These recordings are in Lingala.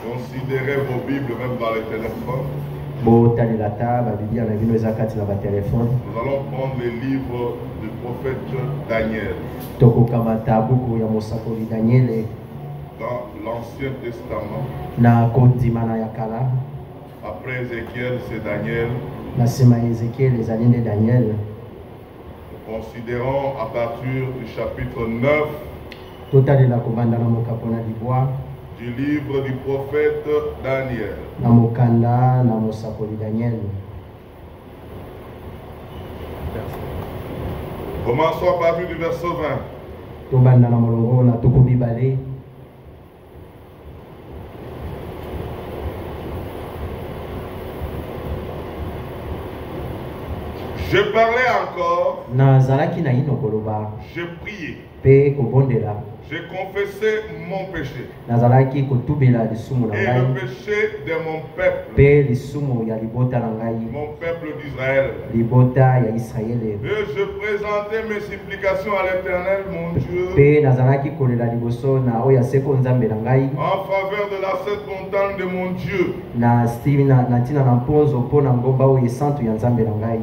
Considérez vos Bibles même dans les téléphones. Nous allons prendre les livres du prophète Daniel. Dans l'Ancien Testament. Après Ézéchiel, c'est Daniel. Nous considérons à partir du chapitre 9 du livre du prophète Daniel. Commençons à partir du verset 20. Je parlais encore, je priais, J'ai confessé mon péché nazalaki kotubela lisumu na et ngai le péché de mon peuple, pe lisumu ya libota na ngai mon peuple d'Israël. libota ya Israele Et je présentais mes supplications à l'Éternel, mon Dieu, pe nazalaki kolela liboso na oyo aseko nzambe na ngai en faveur de la sainte montagne de mon Dieu. na ntina na mponzo mpo na ngomba oyo esantu ya nzambe na ngai.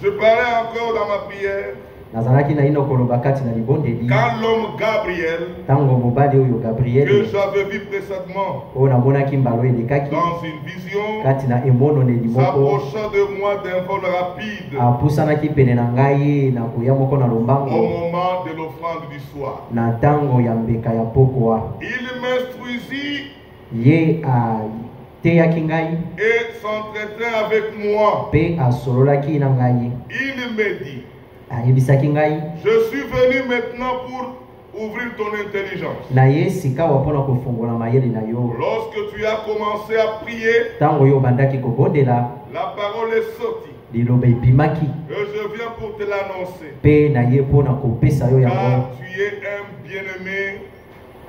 Je parlais encore dans ma prière nazalaki na ino koloba kati na libondeli quand l'homme Gabriel, ntango mobali oyo que Gabriel j'avais vu précédemment oyo namonaki mbalo elekaki dans une vision, kati na emononeli moko s'approcha de moi d'un vol rapide apusanaki pene na ngai na koya moko na au lombango moment de l'offrande du soir. na ntango ya mbeka ya pokwa. Il m'instruisit Ye ateyaki ngai et s'entretint avec moi. pe asololaki na ngai Il me dit, ayebisaki ngai je suis venu maintenant pour ouvrir ton intelligence. na ye sikawa mpona kofungola mayele na yo. Lorsque tu as commencé à prier, Ntango oyo obandaki kobondela la parole est sortie. liloba ebimaki Et je viens pour te l'annoncer. pe na ye mpona kopesa yo yango Car tu es un bien-aimé.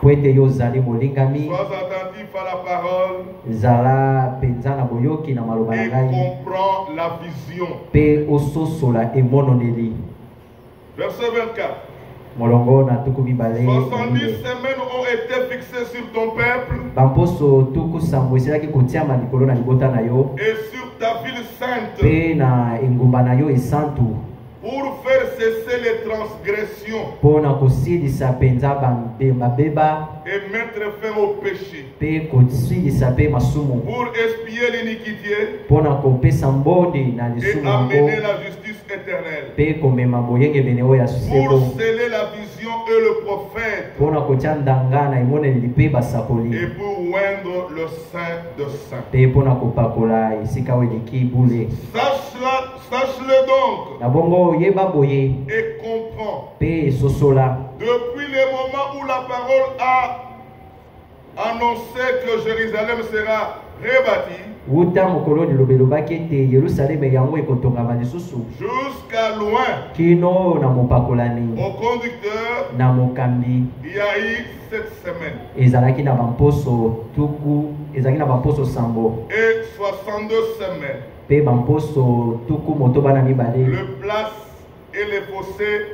po ete yo ozali molingami. Sois attentif à la parole zala mpenza na boyoki na maloba na et ngai comprends la vision. pe ososola emononeli. Verset 24. molongo na tuku mibale 70 semaines ont été fixées sur ton peuple bamposo tuku sambo esilaki kotiama likolo na libota na yo et sur ta ville sainte pe na engumba na yo esantu pour faire cesser les transgressions mpona kosilisa mpenza mabeba et mettre fin au péché, pe kosilisa pe masumu pour expier l'iniquité mpona kopesa mbonde na et lisumu yango amener la justice éternelle, pe komema boyengebene oyo ya pour seko sceller la vision et le prophète mpona kotia ndanga na emoneli pe basakoli et pour oindre le saint de saints. pe mpona kopakola esika oyo eleki bule. Sache-le donc na bongo yeba boye et comprends. pe sosola Depuis le moment où la parole a annoncé que Jérusalem sera rebâtie, wuta mokolo liloba elobaki ete yelusaleme yango ekotongama lisusu jusqu'à loin, kino na mopakolani au conducteur, na mokambi il y a eu 7 semaines ezalaki na bamposo tuku ezalaki na bamposo sambo et 62 semaines. pe bamposo tuku motoba na mibale Les places et les fossés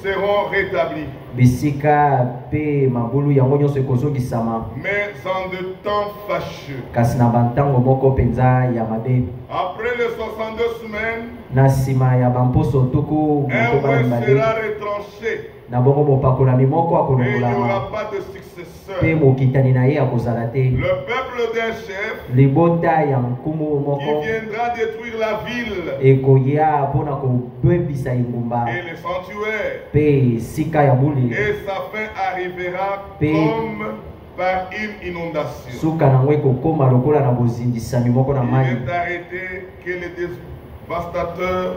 seront rétablis. bisika pe mabulu yango nyonso ekozongisama Mais en de temps fâcheux. kasi na bantango moko mpenza ya mabe. Après les 62 semaines, na nsima ya bamposo tuku un motoba na roi mibale sera retranché na bongo mopakolami moko et il n'y akolongolama aura pas de successeur. pe mokitani na ye akozala te. Le peuple d'un chef libota ya nkumu qui moko viendra détruire la ville ekoya mpona kobebisa engumba et les sanctuaires. pe sika ya bule Et sa fin arrivera Pe- comme par une inondation. suka nango ekokoma lokola na bozindisami moko na Il mai. est arrêté que le dévastateur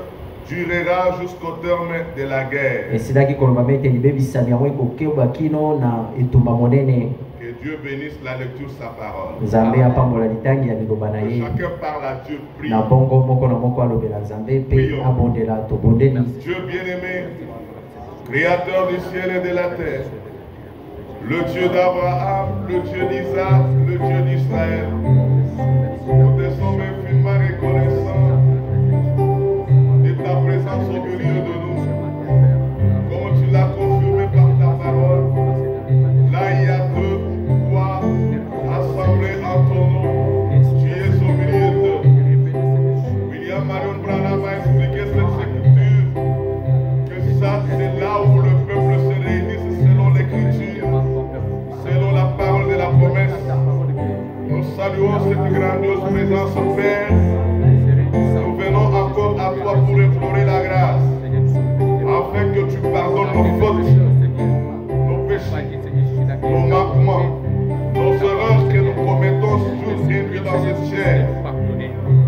durera jusqu'au terme de la guerre. esilaki koloba mete libebisami yango ekokeba kino na etumba monene. Que Dieu bénisse la lecture de sa parole. nzambe apambola litangi ya liloba na Que ye chacun parle à Dieu, prie. na bongo moko na moko alobela nzambe pe abondela tobondeli. Dieu bien-aimé, créateur du ciel et de la terre, le Dieu d'Abraham, le Dieu d'Isaac, le Dieu d'Israël, nous te sommes infiniment reconnaissants de ta présence au milieu de nous. Comme tu l'as confirmé par ta parole, là il y a 2 ou 3 assemblés en ton nom, tu es au milieu d'eux. William Marion Branham a expliqué cette écriture, que ça c'est là où le peuple se réunit selon l'écriture, selon la parole de la promesse. Nous saluons cette grandiose présence, Père. Nous venons encore à toi pour implorer la grâce, afin que tu pardonnes nos fautes, nos péchés, nos manquements, nos erreurs que nous commettons tous et nuit dans cette chair.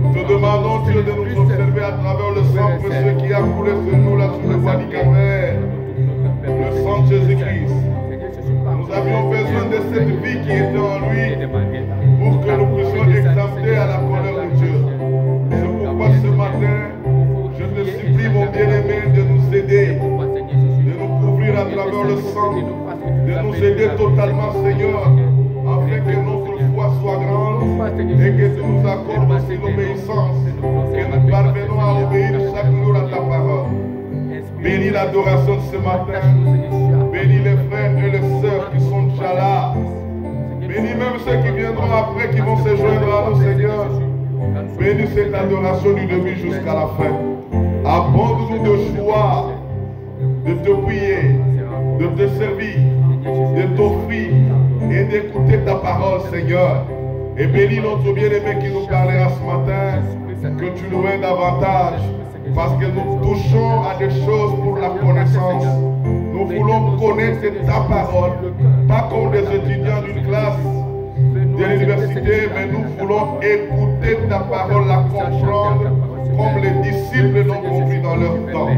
Nous te demandons, Dieu, de nous observer à travers le sang précieux qui a coulé sur nous là sur le bois du Calvaire, le sang de Jésus-Christ. Nous avions besoin de cette vie qui était en lui pour que nous puissions exempter à la colère de Dieu. C'est pourquoi ce matin, je te supplie, mon bien-aimé, de nous aider, de nous couvrir à travers le sang de nous aider totalement, Seigneur, afin que notre foi soit grande et que tu nous accordes aussi l'obéissance, que nous parvenons à obéir chaque jour à ta parole. Bénis l'adoration de ce matin, bénis les frères et les sœurs qui sont déjà là, bénis même ceux qui viendront après, qui vont se joindre à nous, Seigneur. Bénis cette adoration du début jusqu'à la fin. Abonde-nous de joie, de te prier, de te servir, de t'offrir et d'écouter ta parole, Seigneur. Et bénis notre bien-aimé qui nous parlera ce matin, que tu nous aides davantage, parce que nous touchons à des choses pour la connaissance. Nous voulons connaître ta parole, pas comme des étudiants d'une classe de l'université, mais nous voulons écouter ta parole, la comprendre comme les disciples l'ont compris dans leur temps.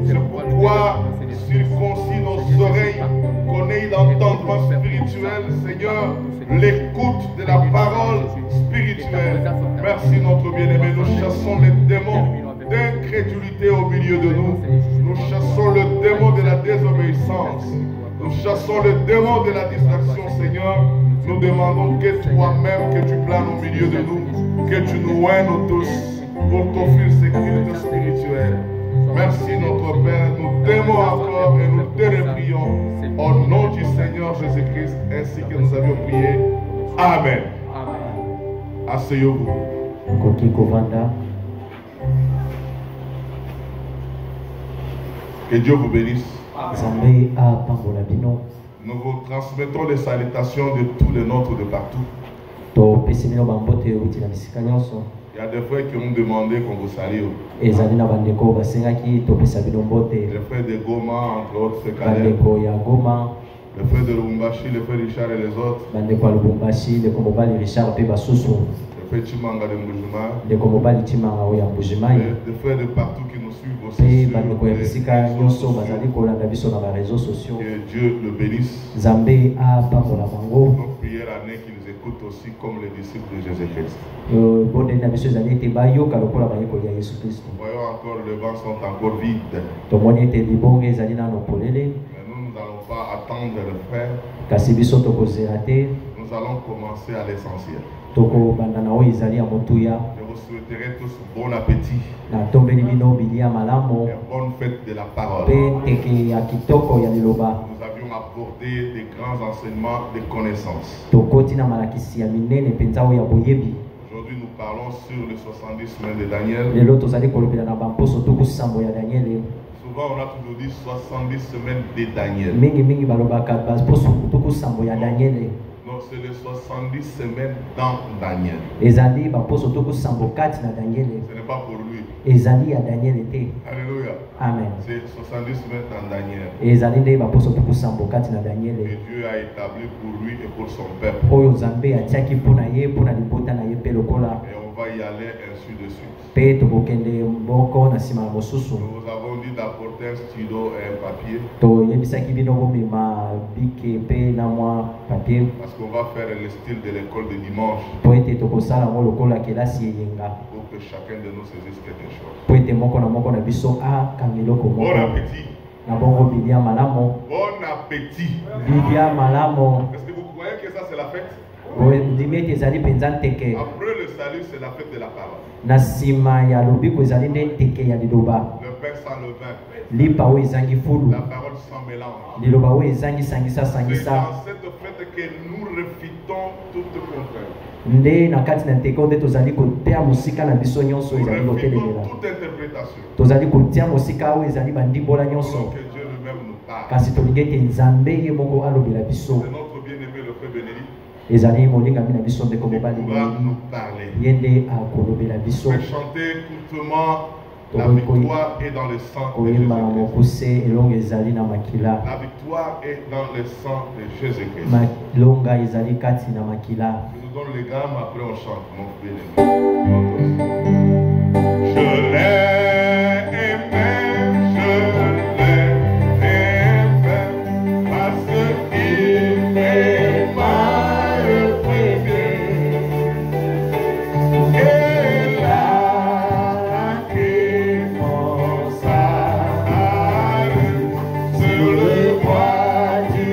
C'est pourquoi circoncis nos oreilles, qu'on ait l'entendement spirituel, Seigneur, l'écoute de la parole spirituelle. Merci notre bien-aimé, nous chassons les démons d'incrédulité au milieu de nous. Nous chassons le démon de la désobéissance. Nous chassons le démon de la distraction, Seigneur. Nous demandons que toi-même, que tu planes au milieu de nous, que tu nous aides nous tous pour t'offrir ces cultes spirituels. Merci notre Père, nous t'aimons encore et nous te reprions au nom du Seigneur Jésus-Christ, ainsi que nous avions prié. Amen. Asseyez-vous. Que Dieu vous bénisse. Nous vous transmettons les salutations de tous les nôtres de partout. Il y a des frères qui ont demandé qu'on vous salue. Les frères de Goma, entre autres, c'est Calais. Les frères de Lubumbashi, les frères Richard et les autres. Les frères Chimanga de Mbujima. Les frères de partout qui nous suivent aussi sur les réseaux sociaux. Que Dieu le bénisse. Nos prières à qui nous écoutent aussi comme les disciples de Jésus-Christ. Nous voyons encore les vents sont encore vides. Mais nous n'allons pas attendre le faire. Nous allons commencer à l'essentiel. Je vous souhaiterai tous bon appétit et bonne fête de la parole. Nous avions abordé des grands enseignements de connaissances. Aujourd'hui, nous parlons sur les 70 semaines de Daniel. Souvent, on a toujours dit 70 semaines de Daniel. Non, c'est les 70 semaines dans Daniel. Ce n'est pas pour lui. Alléluia. Amen. C'est 70 semaines dans Daniel. Et Dieu a établi pour lui et pour son peuple. Et on va y aller ainsi de suite. Nous vous avons dit d'apporter un stylo et un papier. Parce qu'on va faire le style de l'école de dimanche. Pour que chacun de nous saisisse quelque chose. Bon appétit. Bon appétit. Est-ce que vous croyez que ça c'est la fête? Après le salut, c'est la fête de la parole. Le pain sans levain. La parole sans mélange. C'est dans cette fête que nous refutons toute contrainte. Nous refutons toute interprétation. Pour que Dieu lui-même nous parle. C'est notre bien-aimé le frère Bénédicte. Il pourra nous parler. Chanter courtement. La victoire est dans le sang de Jésus-Christ. La victoire est dans le sang de Jésus-Christ. Je nous donne les gammes, après on chante, mon bien-aimé. Je l'ai aimé, parce qu'il m'aima le premier. Et là, sur le bois du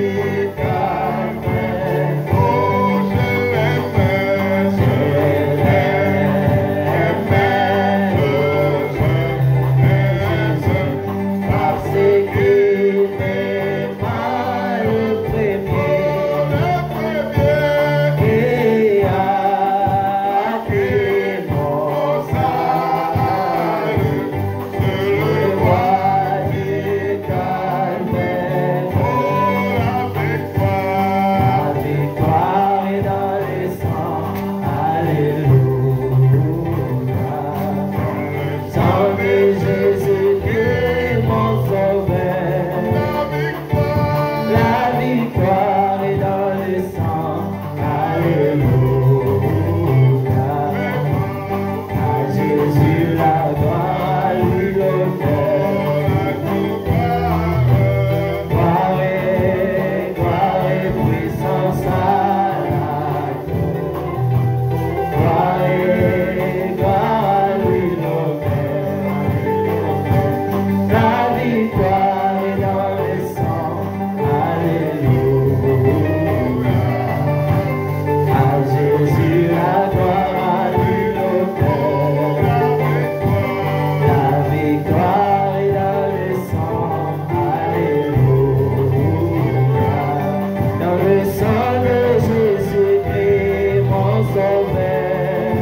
Sauveur.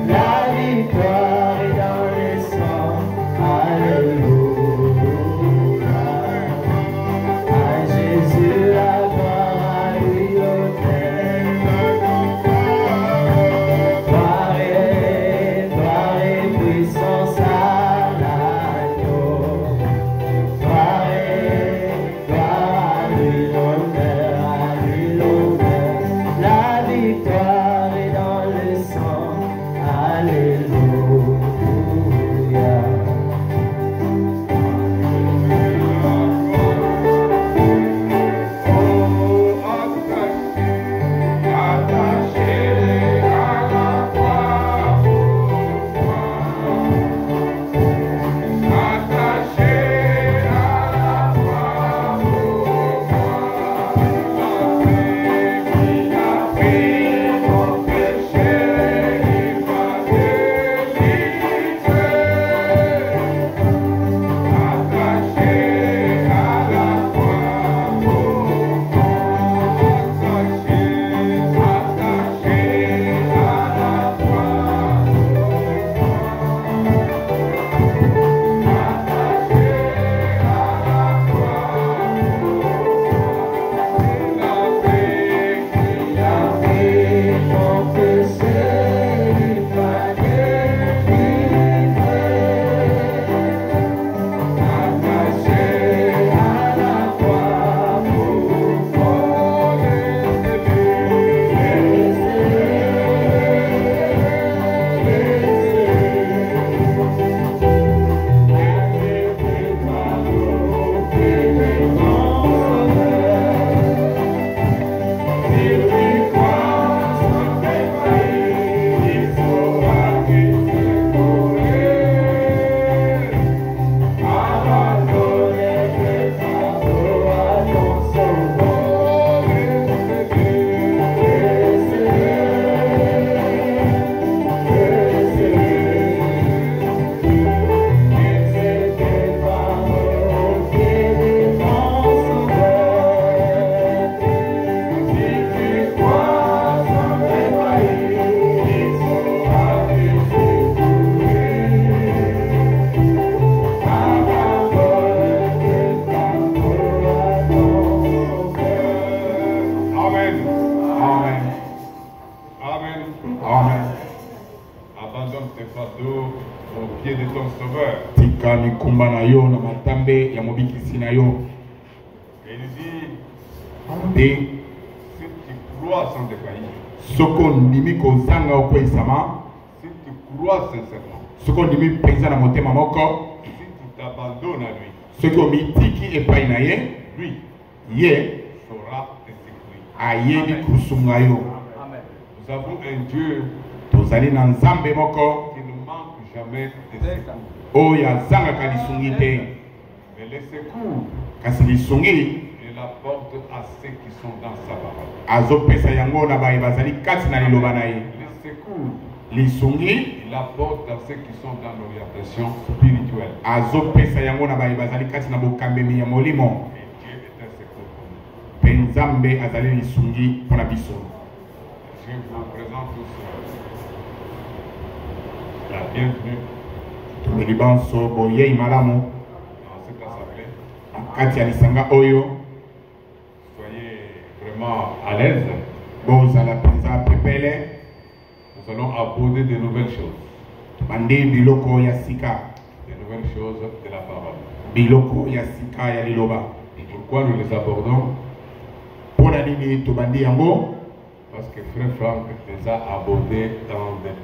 La victoire est dans le sang. Alléluia. À Jésus la gloire, à lui l'honneur. Gloire et puissance à l'agneau. Gloire à lui l'honneur, à lui l'honneur. La victoire est dans le sang. Alléluia. Abandonne tes fardeaux au pied de ton Sauveur. Tika mikumba na yo na matambe ya mobikisi na yo. Et il dit, Te si tu crois sans défaillir, soko ndimi kozanga okwesama, si tu crois sincèrement, soko ndimi penza na motema moko, si tu t'abandonnes à lui, soki omitiki epai na ye, lui ye saura te secourir. ayebi kusunga yo. Nous avons un Dieu Tozali na nzambe moko qui ne manque jamais de secours. oyo azangaka lisungi te, Mais les secours, kasi lisungi il apporte à ceux qui sont dans sa parole. azopesa yango na baye bazali kati na liloba na ye. Les secours, Lisungi il apporte à ceux qui sont dans l'orientation spirituelle. azopesa yango na baye bazali kati na bokambemi ya molimo. Et Dieu est un secours pour nous. Pe nzambe azali lisungi mpona biso. Je vous présente tous la bienvenue Tomeli banso boyei malamu dans cette assemblée. na kati ya lisanga oyo. Soyez vraiment à l'aise. Bozala penza pepele. Nous allons aborder de nouvelles choses. Bande biloko ya sika. De nouvelles choses de la parole. Biloko ya sika ya liloba. Pourquoi nous les abordons? Pona nini tobandi yango? Parce que Frère Franck les a abordés dans les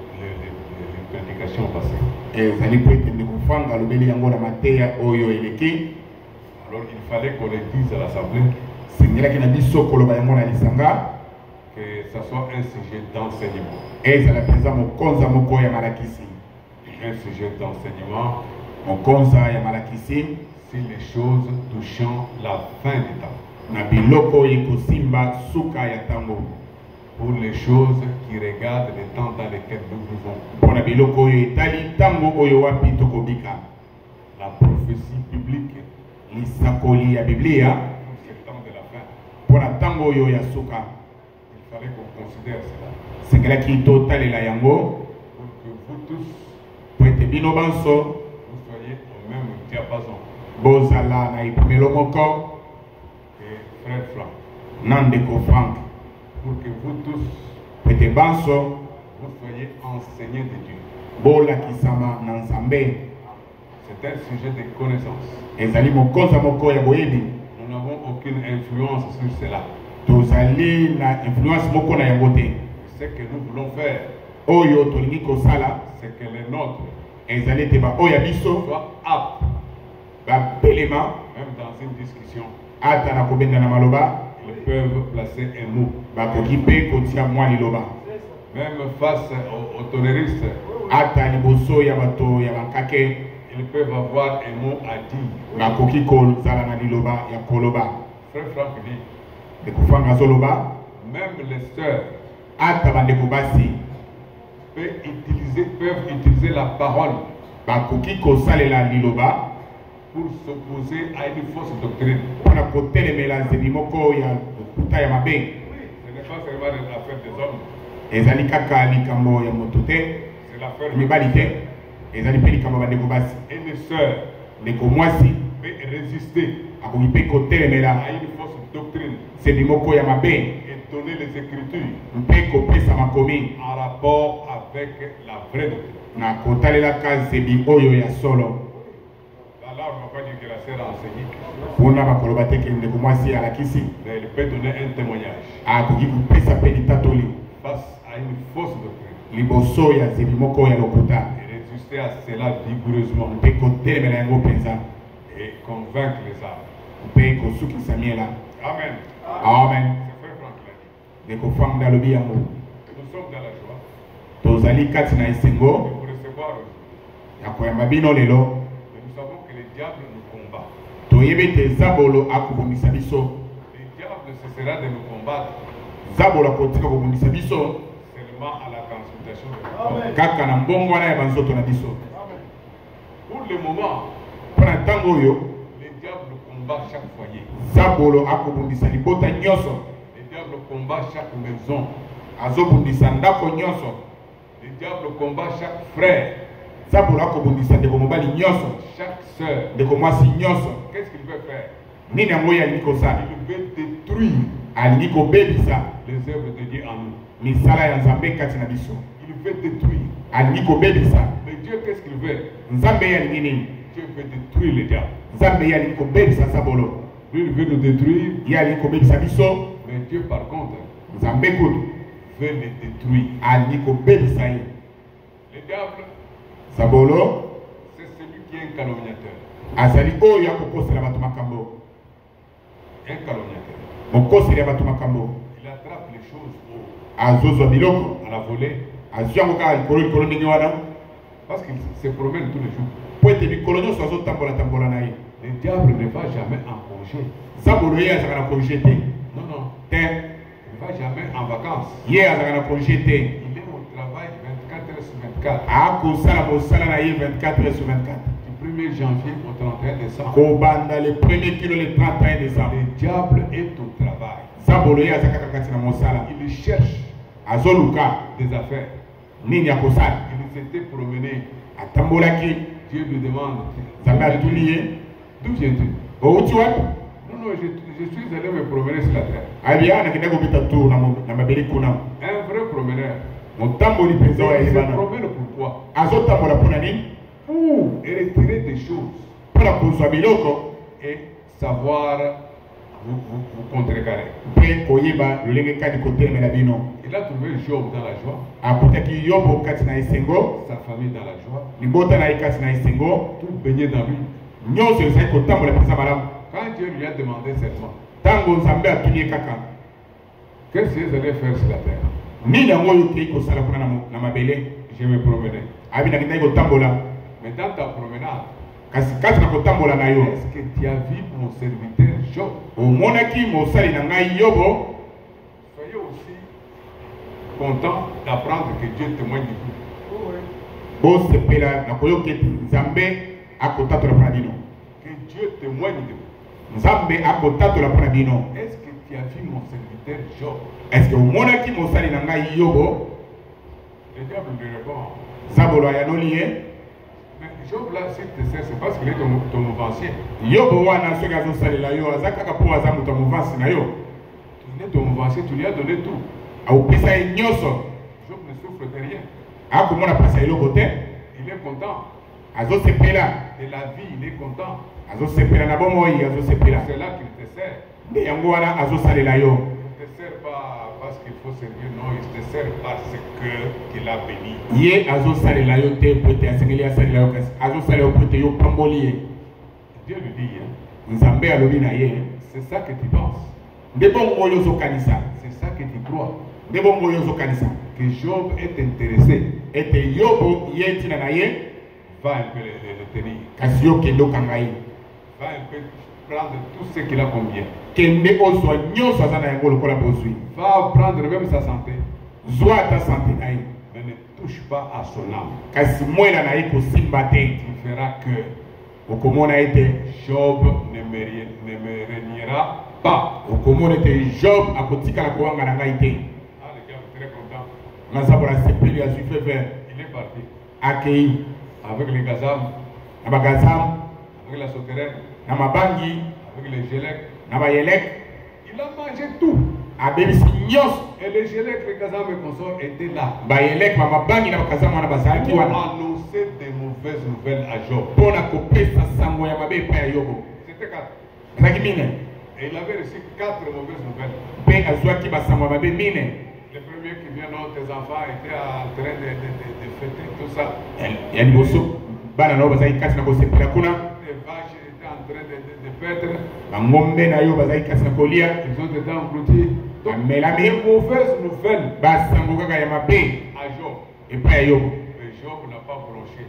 prédications passées. Ezali po ete ndeko Frank alobeli yango na mateya oyo eleki. Alors il fallait qu'on les dise à l'assemblée Sengelaki na biso koloba yango na lisanga. que ça soit un sujet d'enseignement. Ezala penza mokonza moko ya malakisi. Un sujet d'enseignement Mokonza ya malakisi sur les choses touchant la fin du temps. na biloko ekosimba suka ya tango. Pour les choses qui regardent le temps dans lequel nous vivons. Pona biloko oyo etali tango oyo wapi tokobika. La prophétie biblique Lisakoli ya Biblia pour ce temps de la fin. pona tango oyo ya suka. Il fallait qu'on considère cela. C'est que là qui total la yango. Pour que vous tous, Pour être bino banso. vous soyez au même diapason. Bozala na ipumelo moko. Et frère Franck, Nandeko Frank. pour que vous tous, Pour être banso. vous soyez enseignés de Dieu. Bola kisama na nzambe. C'est un sujet de connaissance. Ezali mokonza moko ya boyebi. Nous n'avons aucune influence sur cela. Tozali na influence moko na yango te. Ce que nous voulons faire, Oyo tolingi kosala. c'est que les nôtres Ezali te ba oya biso. soient aptes, Ba belema. même dans une discussion, Ata na kobenda na maloba. ils peuvent placer un mot. Bakoki pe kotia mwa liloba. Même face aux tonneristes, Ata liboso ya bato ya bankake. ils peuvent avoir un mot à dire. Bakoki kozala na liloba ya koloba. Frère Franck dit, Dekufanga zoloba. même les sœurs Ata bandeko basi. peuvent utiliser la parole Bakoki kosalela liloba. pour s'opposer à une fausse doctrine. Mpona kotelemela nzebi moko ya lokuta ya mabe. Ce n'est pas seulement l'affaire des hommes, Ezali kaka likambo ya moto te. c'est l'affaire de Mibali te. Ezali pe likambo ya bandeko basi. une sœur Ndeko mwasi peut résister akoki pe kotelemela à une fausse doctrine nzebi moko ya mabe. et donner les Écritures Mpe kopesa makomi en rapport avec la vraie doctrine. na kotalelaka nzebi oyo ya solo. Là, on ne va pas dire que la sœur a enseigné, Mpona bakoloba te ke ndeko mwasi alakisi. mais elle peut donner un témoignage Akoki kopesa pe litatoli face à une fausse doctrine liboso ya nzebi moko ya lokuta. et résister à cela vigoureusement Mpe kotelemela yango mpenza. et convaincre les âmes. Mpe kosukisa miela. Amen. Amen. C'est frère Franck qui l'a dit. Ndeko fanga alobi yango. Nous sommes dans la joie Tozali kati na de esengo vous recevoir aujourd'hui. ya koyamba bino lelo. Mais nous savons que le diable nous combat. Toyebi te zabolo akobundisa biso. Le diable cessera de nous combattre Zabolo akotika kobundisa biso seulement à la consultation de Dieu. kaka na mbongwana ya banzoto na biso. Pour le moment, Mpona ntango oyo le diable combat chaque foyer. zabolo akobundisa libota nyonso. Le diable combat chaque maison. Azobundisa ndako nyonso. Le diable combat chaque frère, Zabolo akobundisa ndeko mobali nyonso. chaque sœur. Ndeko mwasi nyonso. Qu'est-ce qu'il veut faire? Nini yango ye alingi kosala? Il veut détruire Alingi kobebisa les œuvres de Dieu en nous. misala ya nzambe kati na biso. Il veut détruire. Alingi kobebisa. Mais Dieu, qu'est-ce qu'il veut? Nzambe ye alingi nini? Dieu veut détruire le diable. Nzambe ye alingi kobebisa zabolo. Lui, il veut nous détruire. Ye alingi kobebisa biso. Mais Dieu, par contre, Nzambe kutu veut les détruire. alingi kobebisa ye. Le diable, Zabolo c'est celui qui est un calomniateur. azali oyo akokosela bato makambo. Un calomniateur. Mokoseli ya bato makambo. Il attrape les choses Azozwa biloko. à la volée Azwi yango kaka likolo ndenge wana. parce qu'il se promène tous les jours. Po ete mikolo nyonso azotambola na ye. Le diable ne va jamais en congé. Zabolo ye azalaka na congé te. Non, non. Te. Il ne va jamais en vacances. Ye azalaka na congé te. Il est au travail 24 heures sur 24. Akosala mosala na ye 24 heures sur 24. Du 1er janvier au 31 décembre. Kobanda le 1er kilo le 31 décembre. Le diable est au travail. Zabolo ye azalaka kati na mosala. Il cherche Azoluka des affaires. nini ya kosala. Il s'était promené. Atambolaki. Dieu lui demande, Nzambe atuni ye. d'où viens-tu? Outi wapi? Non, non, je suis allé me promener sur la terre. Abia nakenda kobeta tour na mabele kuna. Un vrai promeneur. Motamboli mpenza oyo Il se ayebana. promène pourquoi? Azotambola mpona nini? Pour retirer des choses Mpona kozwa biloko et savoir vous contrecarrer. mpe koyeba lolenge kani kotelemela bino. Il a trouvé Job dans la joie, Akutaki Yobo kati na esengo, sa famille dans la joie, libota na ye kati na esengo, tout baigné dans lui. nyonso ezali kotambola mpenza malamu. Quand Dieu lui a demandé seulement, Ntango Nzambe atuni ye kaka, qu'est-ce qu'ils allaient faire sur la terre? nini yango oyo okei kosala kuna na mabele? Je me promenais. Abi nakendaki kotambola. Mais dans ta promenade, Kasi kati na kotambola na yo, est-ce que tu as vu mon serviteur Job? omonaki mosali na ngai Yobo. Soyez aussi contents d'apprendre que Dieu témoigne de vous. Bosepela na koyoka ete Nzambe akotatola mpona bino. Que Dieu témoigne de vous. Nzambe akotatola mpona bino. Est-ce que tu tu as vu mon serviteur Job? Est-ce que au monde qui m'a sali nanga yobo? Le diable lui répond. Zabolo ya nolié. Mais Job là, s'il te sert, c'est parce qu'il est ton mouvancier. Yobo wana soki azo salela yo azaka po azamu to mouvansi na yo. Il est ton mouvancier, tu lui as donné tout. Aupesa ye nyonso. Job ne souffre de rien. Akomona pasa eloko te. Il est content. Azo sepela. De la vie, il est content. Azo sepela na bomoi, azo sepela. C'est là qu'il te sert. Nde yango wana azo salela yo. Il ne te sert pas parce qu'il faut servir, non, il te sert parce qu'il a béni. Ye azo salela yo te pote asengeli asalela yo kasi. Azo salela yo pote yo pamboli ye. Dieu lui dit, hein, Nzambe alobi na ye. c'est ça que tu penses. Nde bongo yo zo kanisa. C'est ça que tu crois. Nde bongo yo zo kanisa. Que Job est intéressé. Ete yobo ye tina na ye. Va un peu le tenir. Kasi yo kendo kangai. Va un peu prendre tout ce qu'il a comme bien. Kende ozwa nyonso aza na yango lokola bozwi. Va prendre même sa santé. Zwa ata sante na ye. Mais ne touche pas à son âme. Kasi mwela na ye kosimba te. Tu feras que Okomona ete Job ne me reniera pas. okomona ete Job akotikala kowanga na ngai te. Ah, le gars est très content. Nazabola sepeli azwi fe vert. Il est parti. Akei Avec les gazam, na bagazam avec la sauterelle, na mabangi avec les gélèques. na bayelek Il a mangé tout. abebisi nyonso. Et les gélèques, les gazam et consorts étaient là. Bayelek bamabangi na bakazam wana bazalaki Pour wana annoncer des mauvaises nouvelles à Job. mpona kopesa sango ya mabe epai ya yobo. C'était 4. Ezalaki mine Et il avait reçu 4 mauvaises nouvelles. mpe azwaki basango ya mabe mine. Le premier qui vient, non, tes enfants étaient en train de fêter tout ça. ya liboso bana na yo bazalaki kati na kosepela kuna. Les vaches étaient en train de paître. bangombe na yo bazalaki kati na kolia. Ils ont été engloutis. Donc, bamelami les mauvaises nouvelles basango kaka ya mabe à Job. epai ya yobo. Mais Job n'a pas bronché.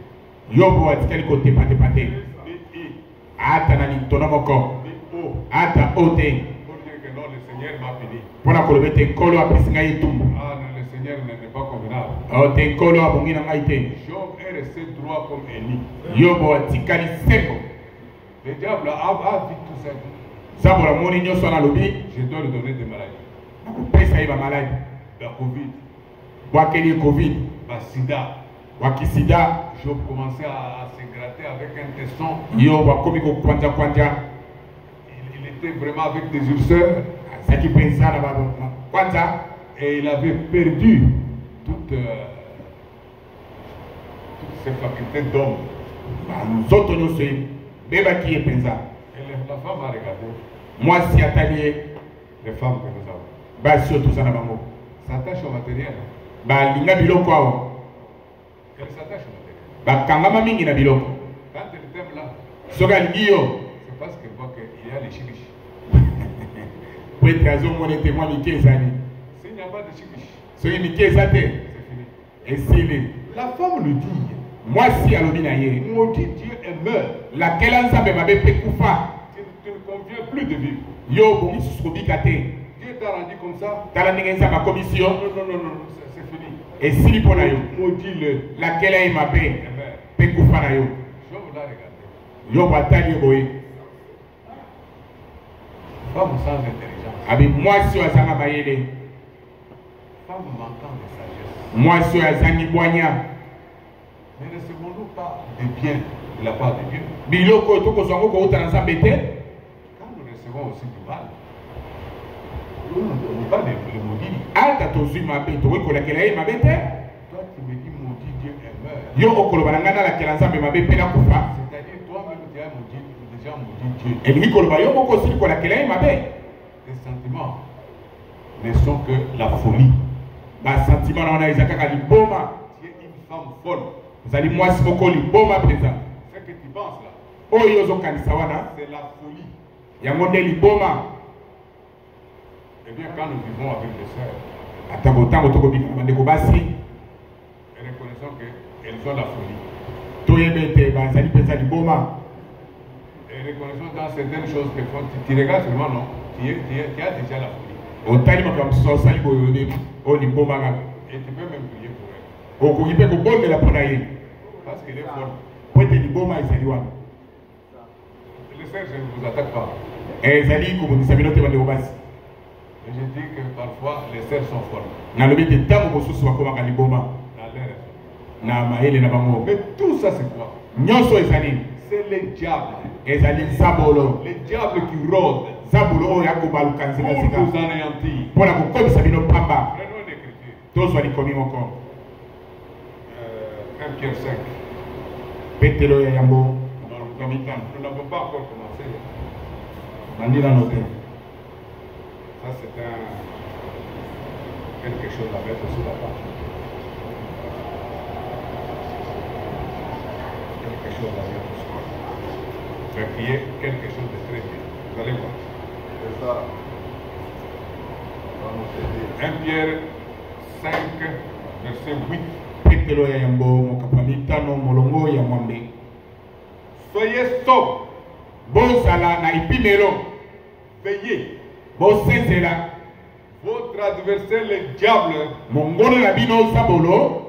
yobo atikali kotepatepa te Ni I, ata na lintono moko ni O. ata o te Pour dire que non, le Seigneur m'a fini. mpona koloba ete nkolo apesi ngai etumbu. Ah, non, le Seigneur n'est pas convenable. o te nkolo abongi na ngai te. Job est resté droit comme Élie. yobo atikali sembo. Le diable a dit tout ça. zabola moni nyonso wana alobi Je dois lui donner des maladies. nakopesa ye bamaladi La Covid, bwakeli ye covid la sida. bwakisida. Job commençait à se gratter avec un tesson. yobo akomi kokwanja Il était vraiment avec des ulcères azalaki mpenza na kwanza et il avait perdu toutes ses facultés d'homme. banzoto nyonso ebebaki ye mpenza. Et la femme a regardé, mwasi atali ye les femmes que nous avons. basi oyo toza na bango S'attache au matériel. balinga biloko awa Elle s'attache au matériel. bakangama mingi na biloko. Quand elle t'aime là, soki alingi yo c'est parce qu'elle voit qu'il y a les chibiches. po ete azomona ete mwa mike ezali. S'il n'y a pas de chibiches, soki mike eza te c'est fini. esili. La femme lui dit, mwasi alobi na ye maudit Dieu et meurt. lakela nzambe mabe mpe kufa. Tu ne conviens plus de vivre. yo obongi susu kobika te. Dieu t'a rendu comme ça. tala ndenge nzambe akomisi yo Non, c'est fini. esili mpo na yo. Maudit-le. lakela ye mabe Et meurt. mpe kufa na yo. Job l'a regardé. yo batali ye boye Femme sans intelligence. abi mwasi oyo azanga mayele. Femme manquant de sagesse. mwasi oyo azangi bwanya. Ne recevons-nous pas de bien de la part de Dieu? biloko oyo tokozwa ngo kouta na nzambe te. Quand nous recevons aussi du mal, nous ne pas le maudit. ata tozwi mabe tokoki kolakela ye mabe te. Toi, tu me dis maudit Dieu et meurt. yo okoloba na ngai nalakela nzambe mabe mpe nakufa. C'est-à-dire, toi-même, tu as déjà maudit Dieu. elingi koloba yo moko osili kolakela ye mabe. Tes sentiments ne sont que la folie. basentima na wana eza kaka liboma. Tu es une femme folle. ozali mwasi moko liboma mpenza. Ce que tu penses là, oyo ozokanisa wana c'est la folie. yango nde liboma. Eh bien, quand nous vivons avec les sœurs, ata ntango tokobika na bandeko basi et reconnaissons qu'elles ont la folie. toyeba ete bazali mpenza liboma. Et reconnaissons dans certaines choses qu'elles font. Tu regardes seulement, non? Tu as déjà la folie. otali makambo mosusu osali boye oyo liboma kaka. Et tu peux même prier pour elle. okoki mpe kobondela mpo na ye Parce qu'elle est folle. po ete liboma ezali wana. Les sœurs, je ne vous attaque pas. ezali kobundisa bino te bandeko basi. Et je dis que parfois les serres sont folles. Na lobi te tango mosusu bakomaka liboma. Dans l'air. Na maele na bango. Mais tout ça c'est quoi? Nyonso ezali. C'est les diables. Ezali zabolo. Les diables qui rôdent Zabolo oyo akobaluka nzela pour sika. nous anéantir. Mpona kokomisa bino pamba. Prenons une écriture. Tozwa likomi moko. 1 Pierre 5. Petelo ya yambo. Nous n'avons pas encore commencé. Nandi na note. Ça c'est quelque chose à mettre sur la page. Quelque chose à mettre sur la page. Je vais prier quelque chose de très bien. Vous allez voir. C'est ça. 1 Pierre 5, verset 8. Petelo ya yambo mokapa mitano molongo ya mwambe. Soyez sobres, Bozala na ipimelo. veillez. Bosenzela. Votre adversaire, le diable, Mongolo na bino zabolo.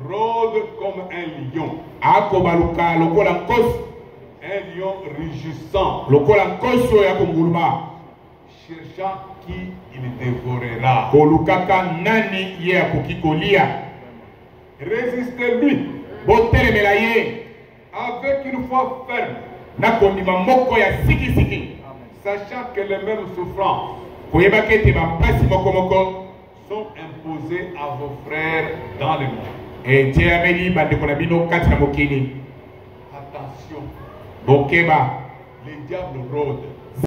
rôde comme un lion. Akobaluka lokola nkosi. Un lion rugissant, Lokola nkosi oyo ya konguluma. cherchant qui il dévorera. Kolukaka nani ye akoki kolia. Résistez-lui Botelemela ye. avec une foi ferme, Na kondima moko ya sikisiki. sachant que les mêmes souffrances Koyeba kete bampasi moko moko. sont imposées à vos frères dans le monde. Tiameli bandeko na bino kati na mokili. Attention, Bokeba. les diables rôdent.